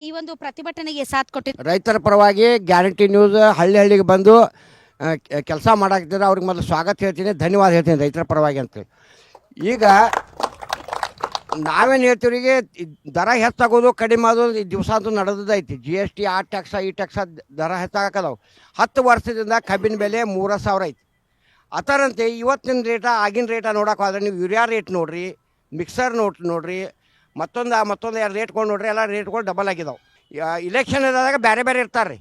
ಈ ಒಂದು ಪ್ರತಿಭಟನೆಗೆ ಸಾಥ್ ಕೊಟ್ಟಿದ್ದು ರೈತರ ಪರವಾಗಿ ಗ್ಯಾರಂಟಿ ನ್ಯೂಸ್ ಹಳ್ಳಿಗೆ ಬಂದು ಕೆಲಸ ಮಾಡಾಕ್ತಿದ್ರೆ ಅವ್ರಿಗೆ ಮೊದಲು ಸ್ವಾಗತ ಹೇಳ್ತೀನಿ, ಧನ್ಯವಾದ ಹೇಳ್ತೀನಿ ರೈತರ ಪರವಾಗಿ ಅಂತೇಳಿ. ಈಗ ನಾವೇನು ಹೇಳ್ತೀವ್ರಿಗೆ ದರ ಹೆಚ್ಚಾಗೋದು ಕಡಿಮೆ ಆಗೋದು ಈ ದಿವಸ ಅಂತೂ ನಡೆದೈತಿ. GST ಆ ಟ್ಯಾಕ್ಸ ಈ ಟ್ಯಾಕ್ಸ ದರ ಹೆಚ್ಚಾಗಕ್ಕದಾವು. 10 ವರ್ಷದಿಂದ ಕಬ್ಬಿನ ಬೆಲೆ 3,000 ಐತಿ. ಅದರಂತೆ ಇವತ್ತಿನ ರೇಟ ಆಗಿನ ರೇಟ ನೋಡೋಕೆ ಹೋದ್ರೆ ನೀವು ಯೂರಿಯಾ ರೇಟ್ ನೋಡಿರಿ, ಮಿಕ್ಸರ್ ನೋಡಿರಿ, ಮತ್ತೊಂದು ಎರಡು ರೇಟ್ಗಳು ನೋಡ್ರಿ, ಎಲ್ಲ ರೇಟ್ಗಳು ಡಬಲ್ ಆಗಿದಾವೆ. ಇಲೆಕ್ಷನ್ ಇದ್ದಾಗ ಬೇರೆ ಬೇರೆ ಇರ್ತಾರೆ ರೀ.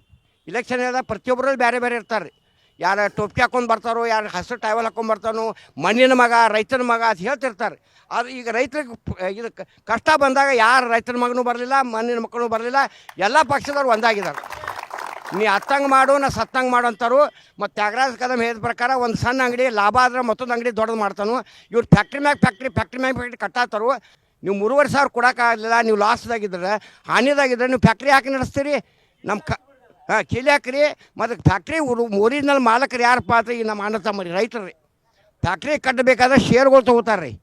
ಇಲೆಕ್ಷನ್ ಇದ್ದಾಗ ಪ್ರತಿಯೊಬ್ಬರಲ್ಲಿ ಬೇರೆ ಬೇರೆ ಇರ್ತಾರೆ ರೀ. ಯಾರು ಟೋಪಿ ಹಾಕೊಂಡು ಬರ್ತಾರೋ, ಯಾರು ಹಸಿರು ಟೈವಲ್ ಹಾಕೊಂಡು ಬರ್ತಾನೋ, ಮಣ್ಣಿನ ಮಗ ರೈತನ ಮಗ ಅಂತ ಹೇಳ್ತಿರ್ತಾರೆ. ಆದರೆ ಈಗ ರೈತರಿಗೆ ಇದು ಕಷ್ಟ ಬಂದಾಗ ಯಾರು ರೈತನ ಮಗನೂ ಬರಲಿಲ್ಲ, ಮಣ್ಣಿನ ಮಕ್ಕಳು ಬರಲಿಲ್ಲ, ಎಲ್ಲ ಪಕ್ಷದವ್ರು ಒಂದಾಗಿದ್ದಾರೆ. ನೀ ಹತ್ತಂಗೆ ಮಾಡು ನಾ ಸತ್ತಂಗೆ ಮಾಡು ಅಂತಾರು. ಮತ್ತು ತ್ಯಾಗರಾಜ ಕದಮ್ ಹೇಳಿದ ಪ್ರಕಾರ ಒಂದು ಸಣ್ಣ ಅಂಗಡಿ ಲಾಭ ಆದ್ರೆ ಮತ್ತೊಂದು ಅಂಗಡಿ ದೊಡ್ಡದು ಮಾಡ್ತಾನು. ಇವ್ರು ಫ್ಯಾಕ್ಟ್ರಿ ಮ್ಯಾಗ ಫ್ಯಾಕ್ಟ್ರಿ ಕಟ್ಟಾತಾರು. ನೀವು 3,500 ಕೊಡೋಕ್ಕಾಗಲಿಲ್ಲ, ನೀವು ಲಾಸ್ದಾಗಿದ್ರೆ ಹಾನಿದಾಗಿದ್ರೆ ನೀವು ಫ್ಯಾಕ್ಟ್ರಿ ಹಾಕಿ ನಡೆಸ್ತೀರಿ. ನಮ್ಮ ಕೀಲಿ ಹಾಕ್ರಿ. ಮತ್ತು ಫ್ಯಾಕ್ಟ್ರಿ ಒರಿಜಿನಲ್ ಮಾಲಕರು ಯಾರಪ್ಪ ಅಂತ ಈ ನಮ್ಮ ಅಣ್ಣ ತಮ್ಮರಿ ರೈತರು ರೀ. ಫ್ಯಾಕ್ಟ್ರಿ ಕಟ್ಟಬೇಕಾದ್ರೆ ಶೇರ್ಗಳು ತೊಗೋತಾರೆ ರೀ.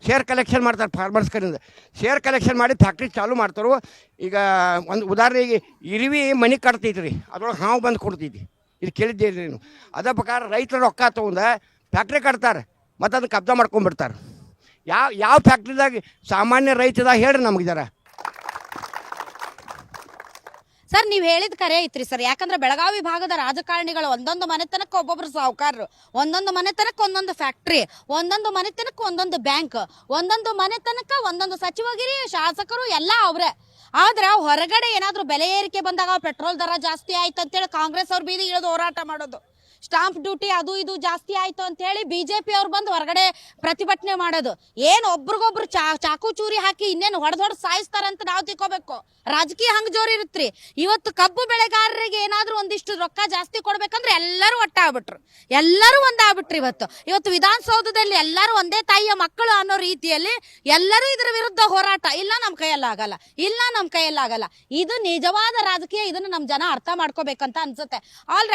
ಶೇರ್ ಕಲೆಕ್ಷನ್ ಮಾಡ್ತಾರೆ ಫಾರ್ಮರ್ಸ್ ಕಡೆಯಿಂದ. ಶೇರ್ ಕಲೆಕ್ಷನ್ ಮಾಡಿ ಫ್ಯಾಕ್ಟ್ರಿ ಚಾಲೂ ಮಾಡ್ತಾರೆ. ಈಗ ಒಂದು ಉದಾಹರಣೆಗೆ ಇರುವಿ ಮನೆ ಕಟ್ತೈತಿ ರೀ, ಅದ್ರೊಳಗೆ ಹಾವು ಬಂದು ಕೊಡ್ತೈತಿ. ಇದು ಕೇಳಿದ್ದೀರಿ ನೀವು. ಅದೇ ಪ್ರಕಾರ ರೈತರು ರೊಕ್ಕ ತೊಗೊಂಡು ಫ್ಯಾಕ್ಟ್ರಿ ಕಟ್ತಾರೆ, ಮತ್ತು ಅದನ್ನು ಕಬ್ಜಾ ಮಾಡ್ಕೊಂಡ್ಬಿಡ್ತಾರೆ. ಯಾವ ಫ್ಯಾಕ್ಟ್ರಿದಾಗ ಸಾಮಾನ್ಯ ರೈತದಾಗ ಹೇಳ್ರಿ ನಮ್ಗೆ ಜರ. ಸರ್ ನೀವು ಹೇಳಿದ ಕರೆ ಐತ್ರಿ ಸರ್. ಯಾಕಂದ್ರೆ ಬೆಳಗಾವಿ ಭಾಗದ ರಾಜಕಾರಣಿಗಳು ಒಂದೊಂದು ಮನೆತನಕ್ಕೆ ಒಬ್ಬೊಬ್ರು ಸಾಹುಕಾರರು, ಒಂದೊಂದು ಮನೆತನಕ್ಕೆ ಒಂದೊಂದು ಫ್ಯಾಕ್ಟ್ರಿ, ಒಂದೊಂದು ಮನೆತನಕ್ಕೆ ಒಂದೊಂದು ಬ್ಯಾಂಕ್, ಒಂದೊಂದು ಮನೆತನಕ್ಕೆ ಒಂದೊಂದು ಸಚಿವಗಿರಿ, ಶಾಸಕರು ಎಲ್ಲ ಅವ್ರೆ. ಆದ್ರೆ ಹೊರಗಡೆ ಏನಾದರೂ ಬೆಲೆ ಏರಿಕೆ ಬಂದಾಗ ಪೆಟ್ರೋಲ್ ದರ ಜಾಸ್ತಿ ಆಯ್ತು ಅಂತೇಳಿ ಕಾಂಗ್ರೆಸ್ ಅವ್ರು ಬೀದಿ ಇಳಿದು ಹೋರಾಟ ಮಾಡೋದು, ಸ್ಟಾಂಪ್ ಡ್ಯೂಟಿ ಅದು ಇದು ಜಾಸ್ತಿ ಆಯ್ತು ಅಂತೇಳಿ BJP ಅವ್ರು ಬಂದು ಹೊರಗಡೆ ಪ್ರತಿಭಟನೆ ಮಾಡೋದು. ಏನು ಒಬ್ರಿಗೊಬ್ರು ಚಾಕು ಚೂರಿ ಹಾಕಿ ಇನ್ನೇನು ಹೊಡೆದೊಡ್ದು ಸಾಯಿಸ್ತಾರಂತ ನಾವು ತಿಳ್ಕೋಬೇಕು. ರಾಜಕೀಯ ಹಂಗೆ ಜೋರು ಇರುತ್ರಿ. ಇವತ್ತು ಕಬ್ಬು ಬೆಳೆಗಾರರಿಗೆ ಏನಾದರೂ ಒಂದಿಷ್ಟು ರೊಕ್ಕ ಜಾಸ್ತಿ ಕೊಡ್ಬೇಕಂದ್ರೆ ಎಲ್ಲರೂ ಒಟ್ಟಾಗ್ಬಿಟ್ರು, ಎಲ್ಲರೂ ಒಂದಾಗ್ಬಿಟ್ರು. ಇವತ್ತು ವಿಧಾನಸೌಧದಲ್ಲಿ ಎಲ್ಲರೂ ಒಂದೇ ತಾಯಿಯ ಮಕ್ಕಳು ಅನ್ನೋ ರೀತಿಯಲ್ಲಿ ಎಲ್ಲರೂ ಇದರ ವಿರುದ್ಧ ಹೋರಾಟ. ಇಲ್ಲ ನಮ್ಮ ಕೈಯಲ್ಲಾಗಲ್ಲ, ಇಲ್ಲ ನಮ್ಮ ಕೈಯಲ್ಲಾಗಲ್ಲ. ಇದು ನಿಜವಾದ ರಾಜಕೀಯ. ಇದನ್ನು ನಮ್ಮ ಜನ ಅರ್ಥ ಮಾಡ್ಕೋಬೇಕಂತ ಅನ್ಸುತ್ತೆ. ಆಲ್